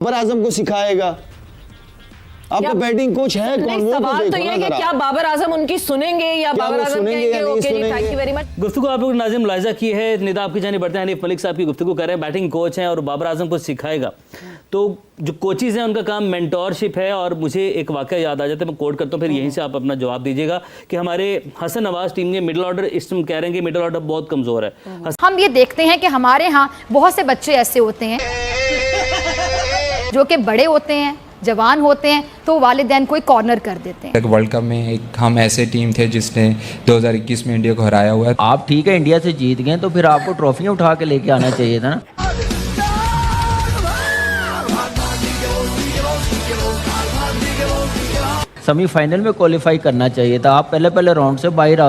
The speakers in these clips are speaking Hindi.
बाबर आजम को सिखाएगा? आपका बैटिंग कोच है कौन? वो सवाल तो ये है कि क्या बाबर आजम उनकी सुनेंगे या बाबर आजम कहेंगे okay ji thank you very much. गुफ्तगू आप लोग नाज़िम मुलाहिजा की है। निदा आपकी जाने बढ़ते हैं, हनीफ मलिक साहब की गुफ्तगू कर रहे हैं। बैटिंग कोच हैं और बाबर आजम को सिखाएगा। तो जो कोचेज़ हैं उनका काम मेंटोरशिप है। और मुझे एक वाक़या याद आ जाता है, मैं कोट करता हूँ, फिर यहीं से आप अपना जवाब दीजिएगा कि हमारे हसन नवाज टीम के मिडिल ऑर्डर इस टाइम कह रहे हैं कि मिडिल ऑर्डर बहुत कमज़ोर है। हम ये देखते हैं कि हमारे यहाँ बहुत से बच्चे ऐसे होते हैं जो कि बड़े होते हैं, जवान होते हैं, तो वालिदैन कोई कॉर्नर कर देते हैं। वर्ल्ड कप में एक हम ऐसे टीम थे जिसने 2021 में इंडिया को हराया हुआ है। आप ठीक है इंडिया से जीत गए तो फिर आपको ट्रॉफियां उठा के लेके आना चाहिए था ना। सेमीफाइनल में क्वालिफाई करना चाहिए था। आप पहले पहले राउंड से बाहर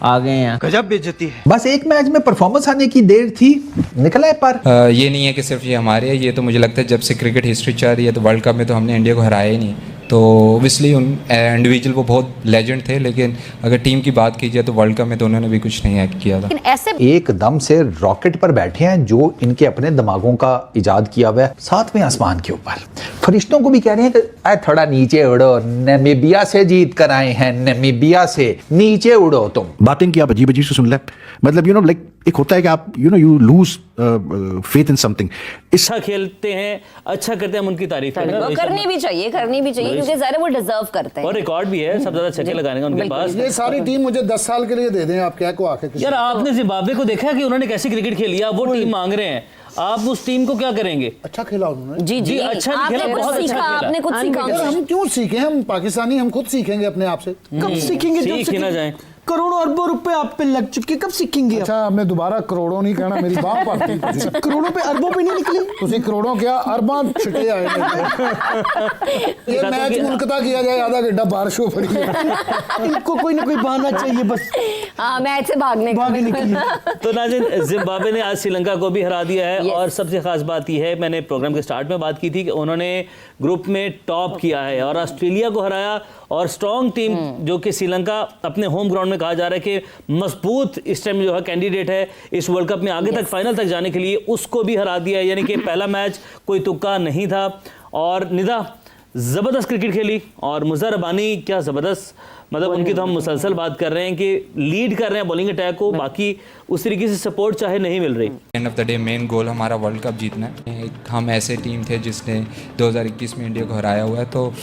आ गए हैं। गजब बेइज्जती है। बस एक मैच में परफॉर्मेंस आने की देर थी, निकला है पर ये नहीं है कि सिर्फ ये हमारे है, ये तो मुझे लगता है जब से क्रिकेट हिस्ट्री चल रही है तो वर्ल्ड कप में तो हमने इंडिया को हराया ही नहीं। तो ओबियसली उन इंडिविजुअल वो बहुत लेजेंड थे, लेकिन अगर टीम की बात की जाए तो वर्ल्ड कप में तो उन्होंने भी कुछ नहीं एक्ट किया था। लेकिन ऐसे एकदम से रॉकेट पर बैठे हैं जो इनके अपने दिमागों का इजाद किया हुआ है, सातवें आसमान के ऊपर। फरिश्तों को भी कह रहे हैं कि थोड़ा नीचे उड़ो, नमीबिया से जीत कर आए हैं, नमीबिया से नीचे उड़ो तुम। बातें की आप अजीब अजीब से सुन ले, मतलब यू नो लाइक एक होता है कि आप you lose faith in something. अच्छा खेलते हैं, अच्छा करते हैं, हम उनकी तारीफ करनी भी चाहिए क्योंकि ज़रा वो डिजर्व करते हैं। और रिकॉर्ड भी है, सबसे ज्यादा छक्के लगाने का उनके पास। ये सारी टीम मुझे 10 साल के लिए दे दें, आप क्या को आके यार आपने जिम्बाब्वे को देखा कि उन्होंने कैसी क्रिकेट खेली है, वो टीम मांग रहे हैं, आप उस टीम को क्या करेंगे? अच्छा खेला उन्होंने। जी जी अच्छा नहीं खेला, बहुत अच्छा खेला। आपने कुछ सीखा? हम क्यों सीखें? हम पाकिस्तानी, हम खुद सीखेंगे अपने आप से। कब सीखेंगे? सीख ही ना जाए। करोड़ों अरबों रुपए आप पे लग चुके, कब सीखेंगे? अच्छा मैं दोबारा करोड़ों नहीं कहना, मेरी बात पड़ती। करोड़ों पे अरबों पे नहीं निकली, तुझे करोड़ों क्या अरबां छुटे आए। ये मैच मुनकता किया जाए, आधा घंटा बारिश हो पड़ी है। इनको कोई ना कोई बहाना चाहिए बस मैच से भागने के लिए। तो नाज़िन, जिम्बाब्वे ने आज श्रीलंका को भी हरा दिया है। और सबसे खास बात यह है, मैंने प्रोग्राम के स्टार्ट में बात की थी कि उन्होंने ग्रुप में टॉप किया है और ऑस्ट्रेलिया को हराया। और स्ट्रॉन्ग टीम जो कि श्रीलंका अपने होम ग्राउंड में कहा जा रहा है कि मजबूत इस टाइम जो है कैंडिडेट है इस वर्ल्ड कप में आगे तक फाइनल तक जाने के लिए, उसको भी हरा दिया है। यानी कि पहला मैच कोई तुक्का नहीं था। और निदा ज़बरदस्त क्रिकेट खेली और मुज़र रबानी क्या ज़बरदस्त, मतलब उनकी तो हम मुसलसल बात कर रहे हैं कि लीड कर रहे हैं बॉलिंग अटैक को, बाकी उस तरीके से सपोर्ट चाहे नहीं मिल रही। End of the day main goal हमारा वर्ल्ड कप जीतना है। एक हम ऐसे टीम थे जिसने 2021 में इंडिया को हराया हुआ है। तो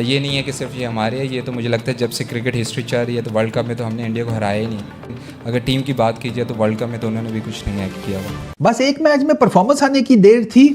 ये नहीं है कि सिर्फ ये हमारे है, ये तो मुझे लगता है जब से क्रिकेट हिस्ट्री चल रही है तो वर्ल्ड कप में तो हमने इंडिया को हराया ही नहीं। अगर टीम की बात की जाए तो वर्ल्ड कप में तो उन्होंने भी कुछ नहीं एक्ट किया था। बस एक मैच में परफॉर्मेंस आने की देर थी,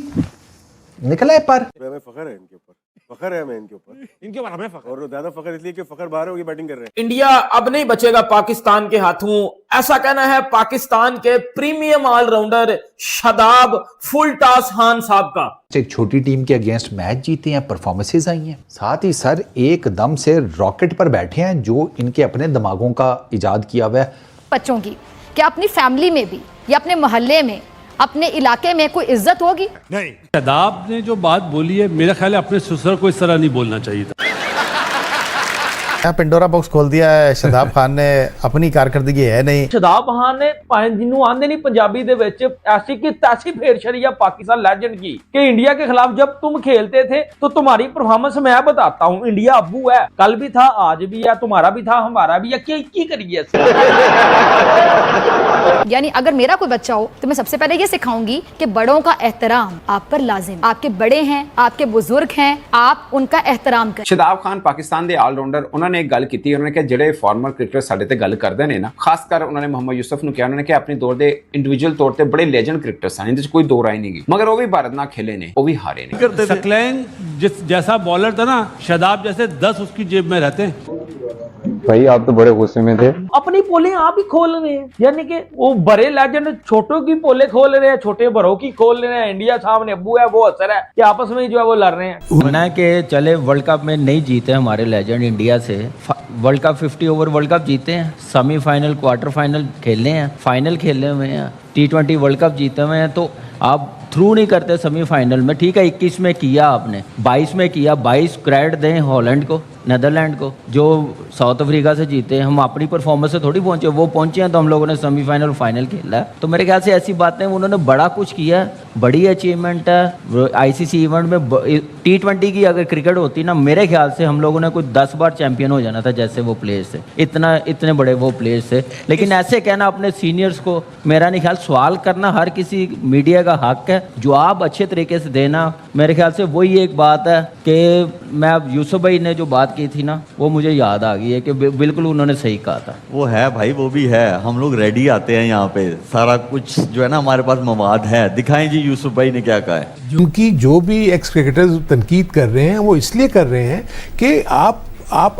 निकला है पर हमें फखर है इनके ऊपर, फखर है हमें इनके ऊपर हमें फखर, और ज्यादा फखर इसलिए कि फखर बाहर होगी बैटिंग कर रहे हैं। इंडिया अब नहीं बचेगा पाकिस्तान के हाथों, ऐसा कहना है पाकिस्तान के premium allrounder Shadab full toss Khan साहब का। एक छोटी टीम के अगेंस्ट मैच जीते हैं, परफॉर्मेंसेस आई हैं, साथ ही सर एकदम से रॉकेट पर बैठे हैं जो इनके अपने दिमागों का इजाद किया हुआ है। बच्चों की क्या अपनी फैमिली में भी या अपने मोहल्ले में, अपने इलाके में कोई इज्जत होगी? नहीं। शादाब ने जो बात बोली है, मेरा ख्याल है अपने ससुर को इस तरह नहीं बोलना चाहिए था। पिंडोरा बॉक्स खोल दिया है शादाब खान ने, अपनी कारकर्दगी है नहीं। शादाब खान ने जिन्हों आंदे नहीं पंजाबी दे विच ऐसी की तैसी फेर छड़ी है पाकिस्तान लेजेंड की कि इंडिया के खिलाफ जब तुम खेलते थे तो तुम्हारी परफॉर्मेंस मैं बताता हूँ, इंडिया अब्बू है, कल भी था, आज भी है, तुम्हारा भी था, हमारा भी है, क्या करिए। यानी अगर मेरा कोई बच्चा हो तो मैं सबसे पहले ये सिखाऊंगी कि बड़ों का एहतराम आप पर लाजिम, आपके बड़े हैं, आपके बुजुर्ग हैं, आप उनका एहतराम करें। शादाब खान पाकिस्तान के ऑलराउंडर, उन्होंने एक गल की, उन्होंने कहा ਜਿਹੜੇ ਫਾਰਮਰ ਕ੍ਰਿਕਟਰ ਸਾਡੇ ਤੇ ਗੱਲ ਕਰਦੇ ਨੇ ਨਾ, ਖਾਸ ਕਰ ਉਹਨਾਂ ਨੇ ਮੁਹੰਮਦ ਯੂਸਫ ਨੂੰ ਕਿਹਾ, ਉਹਨਾਂ ਨੇ ਕਿ ਆਪਣੀ ਦੌਰ ਦੇ ਇੰਡੀਵਿਜੂਅਲ ਤੌਰ ਤੇ ਬੜੇ ਲੈਜੈਂਡ ਕ੍ਰਿਕਟਰਸ ਹਨ, ਇਹਦੇ ਵਿੱਚ ਕੋਈ ਦੋ ਰਾਏ ਨਹੀਂਗੀ, ਮਗਰ ਉਹ ਵੀ ਭਾਰਤ ਨਾਲ ਖੇਲੇ ਨੇ, ਉਹ ਵੀ ਹਾਰੇ ਨੇ। सकलैन जिस जैसा बॉलर था ना, शादाब जैसे 10 उसकी जेब में रहते हैं। भाई आप तो बड़े गुस्से में थे। अपनी पोले आप ही खोल रहे हैं, यानी कि वो बड़े लेजेंड छोटों की पोले खोल रहे हैं, छोटे बड़ों की खोल रहे हैं। इंडिया सामने अब्बू है, वो असर है कि आपस में जो है वो लड़ रहे हैं। होना कि चले वर्ल्ड कप में नहीं जीते हमारे लेजेंड इंडिया से, world cup 50 over world cup जीते हैं, सेमीफाइनल क्वार्टर फाइनल खेले हैं, फाइनल खेले हुए हैं, T20 वर्ल्ड कप जीते हुए हैं। तो आप थ्रू नहीं करते सेमीफाइनल में, ठीक है 21 में किया आपने, 22 में किया, 22 क्रेडिट दें हॉलैंड को, नेदरलैंड को, जो साउथ अफ्रीका से जीते। हम अपनी परफॉर्मेंस से थोड़ी पहुंचे, वो पहुंचे हैं तो हम लोगों ने सेमीफाइनल फाइनल खेला है। तो मेरे ख्याल से ऐसी बातें, उन्होंने बड़ा कुछ किया है, बड़ी अचीवमेंट है। आईसीसी इवेंट में T20 की अगर क्रिकेट होती ना, मेरे ख्याल से हम लोगों ने कोई 10 बार चैंपियन हो जाना था, जैसे वो प्लेयर्स थे, इतने बड़े वो प्लेयर्स थे। लेकिन ऐसे कहना अपने सीनियर्स को, मेरा नहीं ख्याल, सवाल करना हर किसी मीडिया का हक है, जवाब अच्छे तरीके से देना। मेरे ख्याल से वही एक बात है कि मैं अब यूसुफ भाई ने जो बात की थी ना, वो मुझे याद आ गई है कि बिल्कुल उन्होंने सही कहा था। वो है भाई, वो भी है। हम लोग रेडी आते हैं यहाँ पे, सारा कुछ जो है ना हमारे पास मवाद है। दिखाएं जी यूसुफ भाई ने क्या कहा है। क्योंकि जो भी एक्स क्रिकेटर्स तनकीद कर रहे हैं वो इसलिए कर रहे हैं कि आप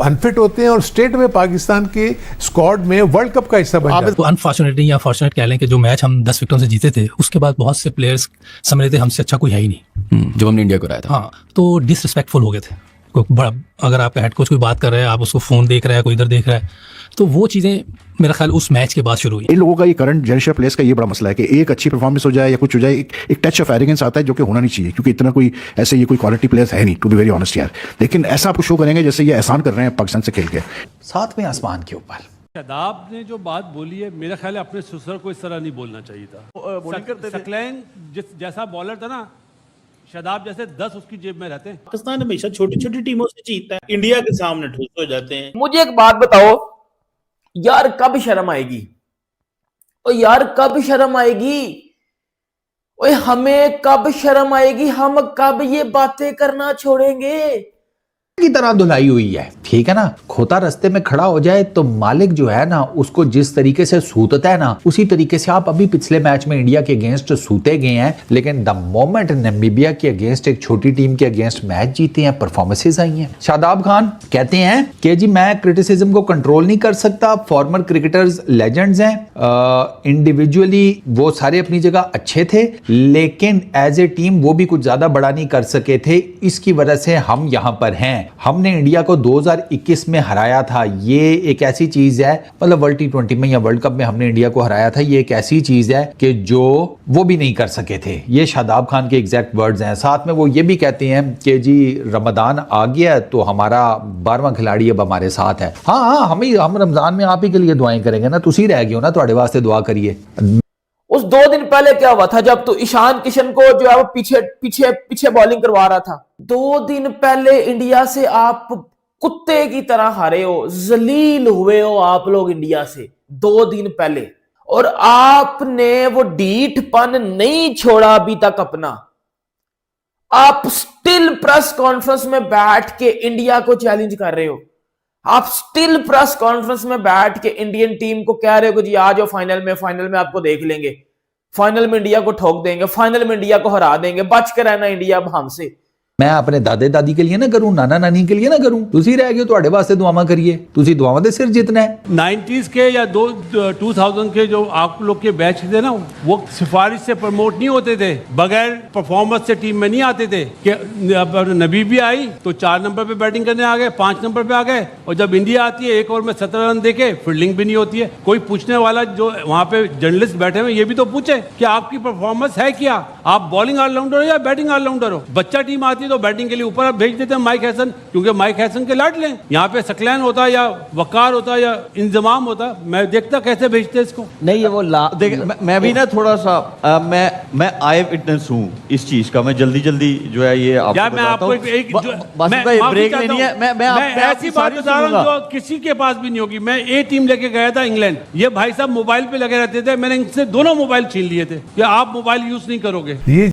अनफिट होते हैं और स्टेट में पाकिस्तान के स्क्वाड में वर्ल्ड कप का हिस्सा बन जाते हैं। तो अनफॉर्चुनेटली या फॉर्चुनेट कह लें कि जो मैच हम 10 विकेटों से जीते थे, उसके बाद बहुत से प्लेयर्स समझ रहे थे हमसे अच्छा कोई है ही नहीं जब हमने इंडिया को हराया था। हाँ, तो डिसरिस्पेक्टफुल हो गए थे। अगर आपका हेड कोच कोई बात कर रहा है, आप उसको फ़ोन देख रहा है, कोई इधर देख रहा है, तो वो चीज़ें मेरा ख्याल उस मैच के बाद शुरू हुई। इन लोगों का ये करंट जनरेशन प्लेयर्स का ये बड़ा मसला है कि एक अच्छी परफॉर्मेंस हो जाए या कुछ हो जाए, एक टच ऑफ एरोगेंस आता है जो कि होना नहीं चाहिए, क्योंकि इतना कोई ऐसे ये कोई क्वालिटी प्लेयर्स है नहीं, टू बी वेरी ऑनेस्ट यार। लेकिन ऐसा आपको शो करेंगे जैसे ये एहसान कर रहे हैं पाकिस्तान से खेल के। साथ में आसमान के ऊपर शादाब ने जो बात बोली है, मेरा ख्याल है अपने ससुर को इस तरह नहीं बोलना चाहिए था। सकलैन जैसा बॉलर था ना, शादाब जैसे 10 उसकी जेब में रहते हैं। पाकिस्तान हमेशा छोटी छोटी टीमों से जीतता है, इंडिया के सामने ठूस हो जाते हैं। मुझे एक बात बताओ यार, कब शर्म आएगी? ओ यार कब शर्म आएगी? ओए हमें कब शर्म आएगी? हम कब ये बातें करना छोड़ेंगे? की तरह धुलाई हुई है, ठीक है ना। खोता रास्ते में खड़ा हो जाए तो मालिक जो है ना, उसको जिस तरीके से सूतता है ना, उसी तरीके से आप अभी पिछले मैच में इंडिया के अगेंस्ट सूते गए हैं। लेकिन द मोमेंट नामीबिया के अगेंस्ट, एक छोटी टीम के अगेंस्ट मैच जीते हैं, परफॉर्मेंसेस आई हैं। शादाब खान कहते हैं कि जी मैं क्रिटिसिज्म को कंट्रोल नहीं कर सकता, फॉर्मर क्रिकेटर्स लेजेंड्स हैं, इंडिविजुअली वो सारे अपनी जगह अच्छे थे, लेकिन एज ए टीम वो भी कुछ ज्यादा बड़ा नहीं कर सके थे, इसकी वजह से हम यहां पर हैं। हमने इंडिया को 2021 में हराया था, ये एक ऐसी चीज है, मतलब वर्ल्ड T20 में या वर्ल्ड कप में हमने इंडिया को हराया था, ये एक ऐसी चीज है कि जो वो भी नहीं कर सके थे। ये शादाब खान के एग्जैक्ट वर्ड्स हैं। साथ में वो ये भी कहते हैं कि जी रमजान आ गया तो हमारा 12वां खिलाड़ी अब हमारे साथ है। हाँ, हम रमजान में आप ही के लिए दुआएं करेंगे ना, तुसी रह गए हो ना, तुम्हारे वास्ते दुआ करिए। उस 2 दिन पहले क्या हुआ था जब तो ईशान किशन को जो है वो पीछे बॉलिंग करवा रहा था। 2 दिन पहले इंडिया से आप कुत्ते की तरह हारे हो, जलील हुए हो आप लोग इंडिया से 2 दिन पहले, और आपने वो ढीठपन नहीं छोड़ा अभी तक अपना। आप स्टिल प्रेस कॉन्फ्रेंस में बैठ के इंडिया को चैलेंज कर रहे हो। आप स्टिल प्रेस कॉन्फ्रेंस में बैठ के इंडियन टीम को कह रहे हो कि जी आ जाओ फाइनल में आपको देख लेंगे, फाइनल में इंडिया को ठोक देंगे, फाइनल में इंडिया को हरा देंगे, बच के रहना इंडिया अब हमसे। मैं अपने दादे दादी के लिए ना करूं, नाना नानी के लिए ना करूं, तुसी रह गए, ਤੁਹਾਡੇ वास्ते दुआवां करिए, तुसी दुआवां दे सिर जितना है। 90s के या 2000 के जो आप लोग के बैच थे ना, वो सिफारिश से प्रमोट नहीं होते थे, बगैर परफॉर्मेंस से टीम में नहीं आते थे। कि नबीबिया आई तो 4 नंबर पे बैटिंग करने आ गए, 5 नंबर पे आ गए, और जब इंडिया आती है 1 ओवर में 17 रन देके फील्डिंग भी नहीं होती है। कोई पूछने वाला जो वहां पे जर्नलिस्ट बैठे हुए ये भी तो पूछे कि आपकी परफॉर्मेंस है क्या, आप बॉलिंग ऑलराउंडर हो या बैटिंग ऑलराउंडर हो। बच्चा टीम आती तो बैटिंग के लिए ऊपर भेज देते हैं माइक हैसन, क्योंकि माइक हैसन के लाड लें। यहाँ पे सकलैन होता या वकार होता या इंजमाम होता, मैं देखता कैसे भेजते इसको। नहीं ये वो मैं भी ना थोड़ा सा मैं आई विटनेस हूँ इस चीज का। मैं जल्दी जो है ये मैं आपको एक ब्रेक लेनी है। मैं ऐसी बात बता रहा हूँ जो किसी के पास भी नहीं होगी। मैं ए टीम लेके गया था इंग्लैंड, ये भाई साहब मोबाइल पे लगे रहते थे, मैंने इनसे दोनों मोबाइल छीन लिए थे कि आप मोबाइल यूज नहीं करोगे।